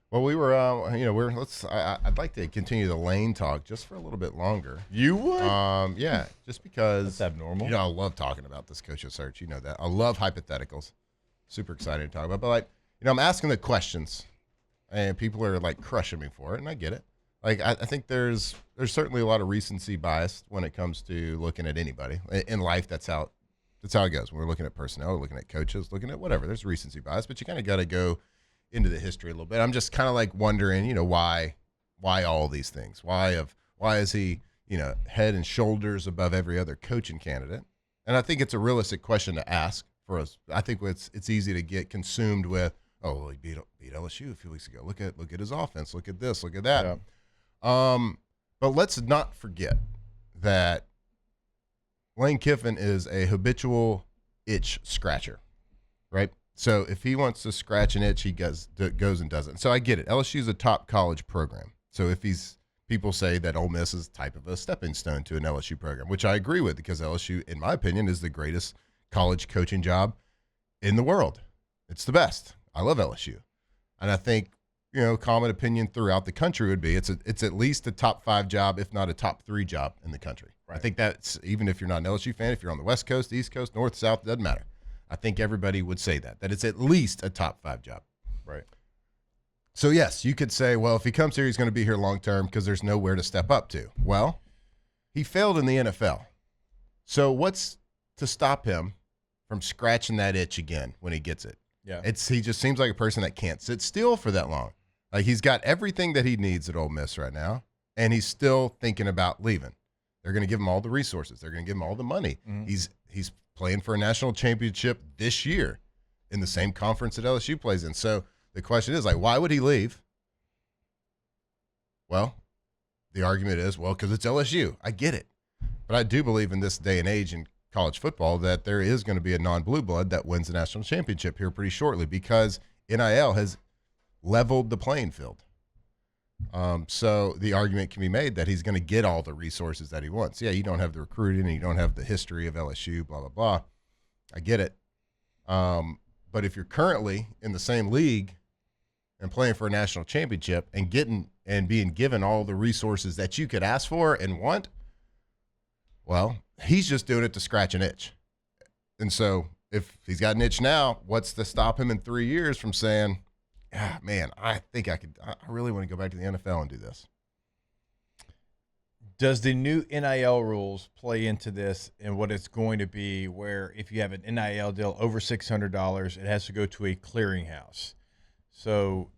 Well, we were, I'd like to continue the Lane talk just for a little bit longer. You would? Yeah, just because. That's abnormal. I love talking about this coaching search. You know that. I love hypotheticals. Super excited to talk about. But, I'm asking the questions, and people are, crushing me for it, and I get it. I think there's certainly a lot of recency bias when it comes to looking at anybody. In life, that's how it goes. When we're looking at personnel, we're looking at coaches, looking at whatever. There's recency bias, but you kind of got to go into the history a little bit. I'm just kind of wondering, why all these things? Why is he, head and shoulders above every other coaching candidate? And I think it's a realistic question to ask for us. I think it's easy to get consumed with, well, he beat LSU a few weeks ago. Look at his offense. Look at this. Look at that. Yeah. But let's not forget that Lane Kiffin is a habitual itch scratcher, right? So if he wants to scratch an itch, he goes and does it. So I get it. LSU is a top college program. So if people say that Ole Miss is type of a stepping stone to an LSU program, which I agree with, because LSU, in my opinion, is the greatest college coaching job in the world. It's the best. I love LSU. And I think, common opinion throughout the country would be it's at least a top 5 job, if not a top 3 job in the country. Right. I think that's, even if you're not an LSU fan, if you're on the West Coast, East Coast, North, South, it doesn't matter. I think everybody would say that it's at least a top 5 job. Right. So, yes, you could say, well, if he comes here, he's going to be here long term because there's nowhere to step up to. Well, he failed in the NFL. So what's to stop him from scratching that itch again when he gets it? Yeah. He just seems like a person that can't sit still for that long. He's got everything that he needs at Ole Miss right now, and he's still thinking about leaving. They're going to give him all the resources. They're going to give him all the money. Mm-hmm. He's playing for a national championship this year in the same conference that LSU plays in. So the question is, why would he leave? Well, the argument is, because it's LSU. I get it. But I do believe in this day and age in college football that there is going to be a non-blue blood that wins the national championship here pretty shortly, because NIL has leveled the playing field. So the argument can be made that he's going to get all the resources that he wants. Yeah, you don't have the recruiting and you don't have the history of LSU, blah, blah, blah. I get it. But if you're currently in the same league and playing for a national championship and being given all the resources that you could ask for and want, well, he's just doing it to scratch an itch. And so if he's got an itch now, what's to stop him in 3 years from saying, man, I think I really want to go back to the NFL and do this? Does the new NIL rules play into this and what it's going to be, where if you have an NIL deal over $600, it has to go to a clearinghouse? So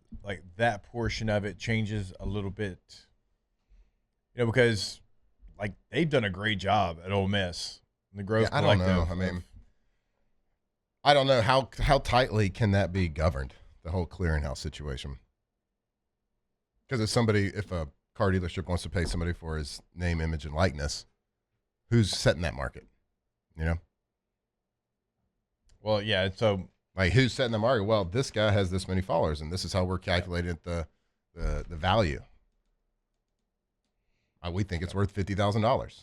that portion of it changes a little bit, because they've done a great job at Ole Miss. The growth collective. I don't know. I don't know how tightly can that be governed, the whole clearinghouse situation. Because if a car dealership wants to pay somebody for his name, image, and likeness, who's setting that market? Well, yeah. So who's setting the market? Well, this guy has this many followers, and this is how we're calculating the value. We think it's worth $50,000.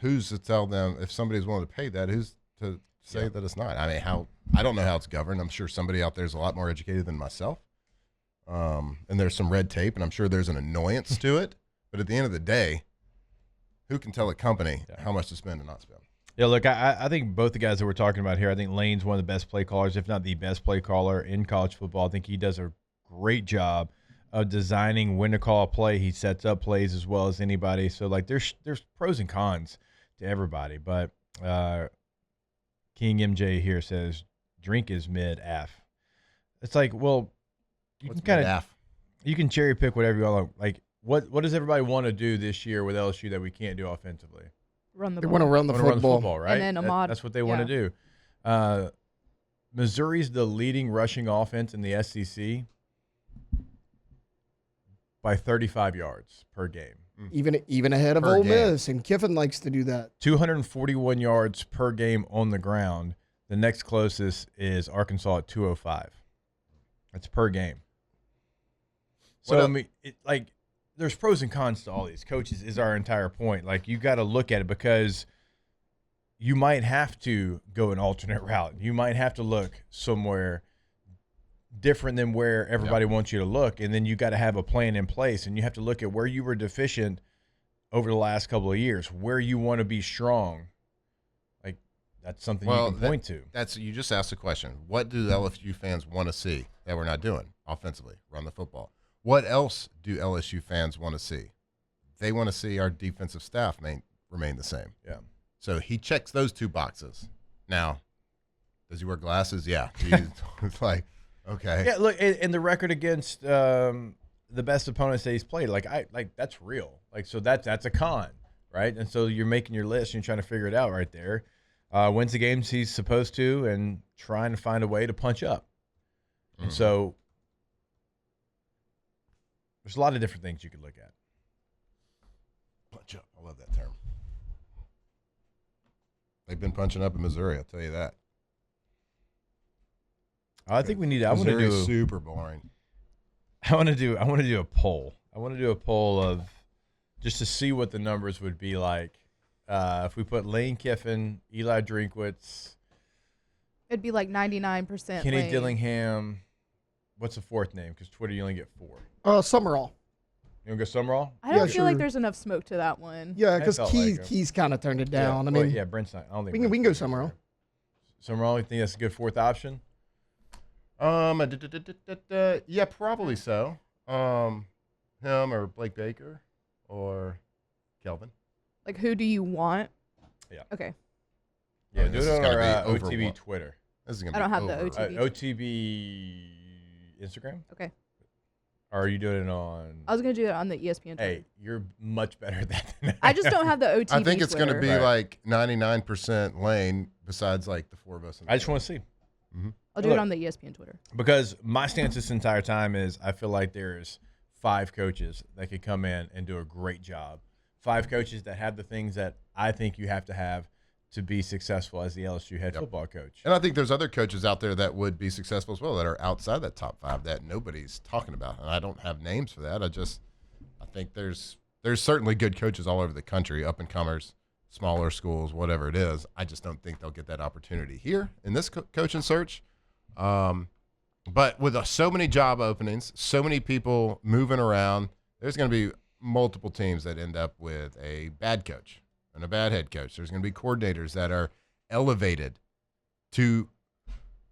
Who's to tell them if somebody's willing to pay that? Who's to say that it's not? I don't know how it's governed. I'm sure somebody out there is a lot more educated than myself. And there's some red tape, and I'm sure there's an annoyance to it. But at the end of the day, who can tell a company how much to spend and not spend? Yeah, look, I think both the guys that we're talking about here, I think Lane's one of the best play callers, if not the best play caller in college football. I think he does a great job of designing when to call a play. He sets up plays as well as anybody. So, there's pros and cons to everybody. But King MJ here says, drink is mid-af. It's well, you can cherry pick whatever you want. What does everybody want to do this year with LSU that we can't do offensively? Run the They ball. want to run the football, right? And then that's what they want to do. Missouri's the leading rushing offense in the SEC by 35 yards per game. Even ahead of Ole Miss, and Kiffin likes to do that. 241 yards per game on the ground. The next closest is Arkansas at 205. That's per game. So, there's pros and cons to all these coaches is our entire point. You got to look at it, because you might have to go an alternate route. You might have to look somewhere different than where everybody wants you to look, and then you got to have a plan in place, and you have to look at where you were deficient over the last couple of years, where you want to be strong. Like that's something you can point to. That's you just asked a question. What do LSU fans want to see that we're not doing offensively? Run the football. What else do LSU fans want to see? They want to see our defensive staff remain the same. Yeah. So he checks those 2 boxes. Now, does he wear glasses? Yeah. It's like, okay. Yeah, look, and the record against the best opponents that he's played, that's real. Like, so that's a con, right? And so you're making your list and you're trying to figure it out right there. Wins the games he's supposed to and trying to find a way to punch up. And so there's a lot of different things you could look at. Punch up. I love that term. They've been punching up in Missouri, I'll tell you that. I think we need. I want to do super boring. I want to do a poll. I want to do a poll of just to see what the numbers would be like if we put Lane Kiffin, Eli Drinkwitz. It'd be like 99%. Kenny Lane. Dillingham. What's the 4th name? Because Twitter you only get 4. Summerall. You want to go Summerall? I don't Yeah, feel sure. like there's enough smoke to that one. Yeah, because felt Keys, like Keys kind of turned it down. I mean, Brent's not. I don't think we can go Summerall. Summerall. You think that's a good 4th option? Yeah, probably so. Him or Blake Baker or Kelvin. Like, who do you want? Yeah. Okay. Yeah, Oh, do this it is on gonna our be over OTB one. Twitter. This is gonna I don't be have the over. OTB. OTB Instagram? Okay. Or are you doing it on? I was going to do it on the ESPN Twitter. Hey, you're much better at that than I just don't have the OTB I think it's going to Twitter. be like 99% Lane besides like the 4 of us. I just want to see. I'll do it on the ESPN Twitter. Because my stance this entire time is I feel like there's 5 coaches that could come in and do a great job. 5 coaches that have the things that I think you have to be successful as the LSU head football coach. And I think there's other coaches out there that would be successful as well that are outside that top 5 that nobody's talking about. And I don't have names for that. I think there's certainly good coaches all over the country, up and comers, smaller schools, whatever it is. I just don't think they'll get that opportunity here in this coaching search. But with so many job openings, so many people moving around, there's going to be multiple teams that end up with a bad coach and a bad head coach. There's going to be coordinators that are elevated to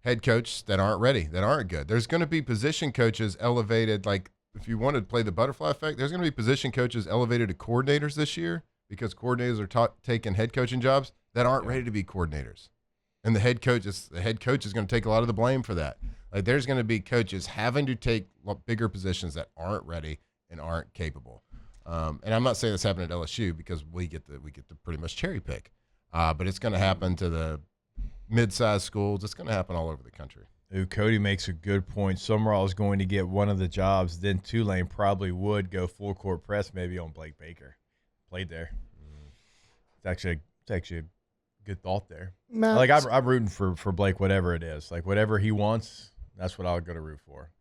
head coach that aren't ready, that aren't good. There's going to be position coaches elevated. Like if you want to play the butterfly effect, there's going to be position coaches elevated to coordinators this year because coordinators are taking head coaching jobs that aren't ready to be coordinators. And the head coach is going to take a lot of the blame for that. Like there's going to be coaches having to take bigger positions that aren't ready and aren't capable. And I'm not saying this happened at LSU because we get to pretty much cherry pick, but it's going to happen to the mid-sized schools. It's going to happen all over the country. Ooh, Cody makes a good point. Summerall is going to get one of the jobs. Then Tulane probably would go full court press maybe on Blake Baker. Played there. It's actually a good thought there. Matt, Like I'm rooting for Blake, whatever it is. Like whatever he wants, that's what I'll go to root for.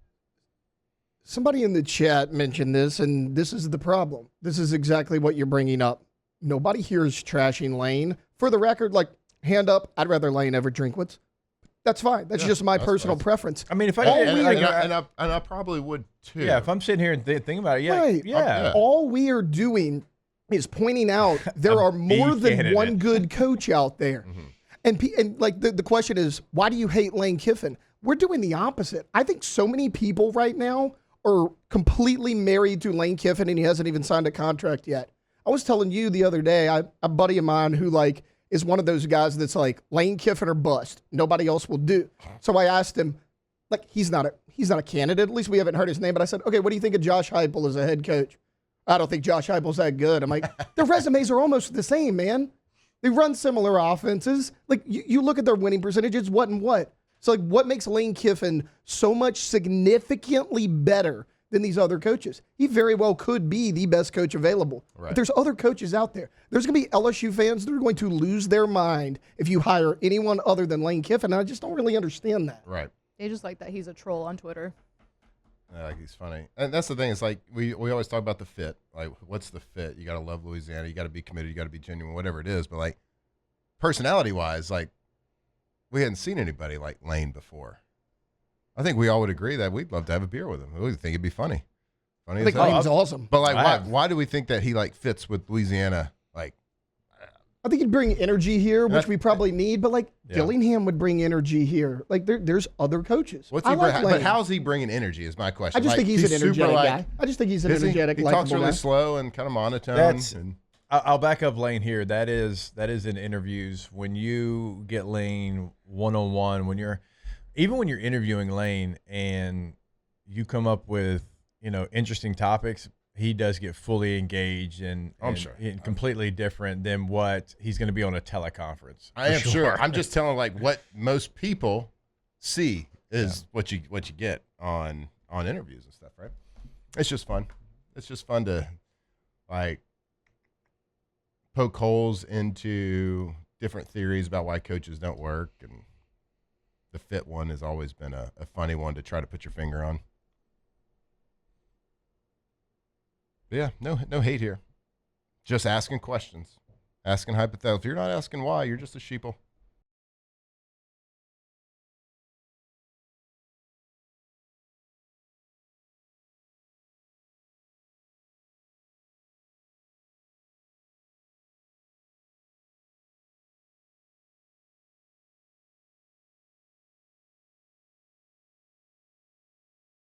somebody in the chat mentioned this, and this is the problem. This is exactly what you're bringing up. Nobody here is trashing Lane. For the record, like, hand up, I'd rather Lane ever Drinkwitz. That's fine. That's just my personal preference. I mean, if I And I probably would too. yeah, if I'm sitting here and think about it, yeah, Right. yeah. All we are doing is pointing out there are more than candidate. one good coach out there. And like the question is, why do you hate Lane Kiffin? We're doing the opposite. I think so many people right now are completely married to Lane Kiffin, and he hasn't even signed a contract yet. I was telling you the other day, a buddy of mine who like is one of those guys that's like Lane Kiffin or bust. Nobody else will do. So I asked him, like, he's not a candidate. At least we haven't heard his name. But I said, okay, what do you think of Josh Heupel as a head coach? I don't think Josh Heupel's that good. I'm like, their resumes are almost the same, man. They run similar offenses. Like, you look at their winning percentages, what and what. So, like, what makes Lane Kiffin so much significantly better than these other coaches? He very well could be the best coach available. Right. But there's other coaches out there. There's going to be LSU fans that are going to lose their mind if you hire anyone other than Lane Kiffin. And I just don't really understand that. Right. They just like that he's a troll on Twitter. Like he's funny, and that's the thing. It's like we always talk about the fit. Like, what's the fit? You got to love Louisiana. You got to be committed. You got to be genuine. Whatever it is. But like, personality wise, like we hadn't seen anybody like Lane before. I think we all would agree that we'd love to have a beer with him. We think it'd be funny. Funny I as think hell. Lane's awesome. But like, I- why do we think that he like fits with Louisiana? Like, I think he'd bring energy here, which That's- we probably need. But like Yeah. Dillingham would bring energy here. Like there's other coaches. what's I he? like But Lane. how's he bringing energy? Is my question. I just Like, think he's an super, energetic like, guy. I just think he's an is he? energetic, He talks likable really guy. slow and kind of monotone. That's- and, I'll back up Lane here. That is in interviews. When you get Lane one-on-one, when you're interviewing Lane and you come up with, interesting topics, he does get fully engaged and sure. completely different than what he's going to be on a teleconference. I for am sure. I'm just telling like what most people see is what you get on interviews and stuff, right? It's just fun. It's just fun to like poke holes into different theories about why coaches don't work, and the fit one has always been a funny one to try to put your finger on. But yeah, no hate here. Just asking questions, asking hypotheticals. If you're not asking why, you're just a sheeple.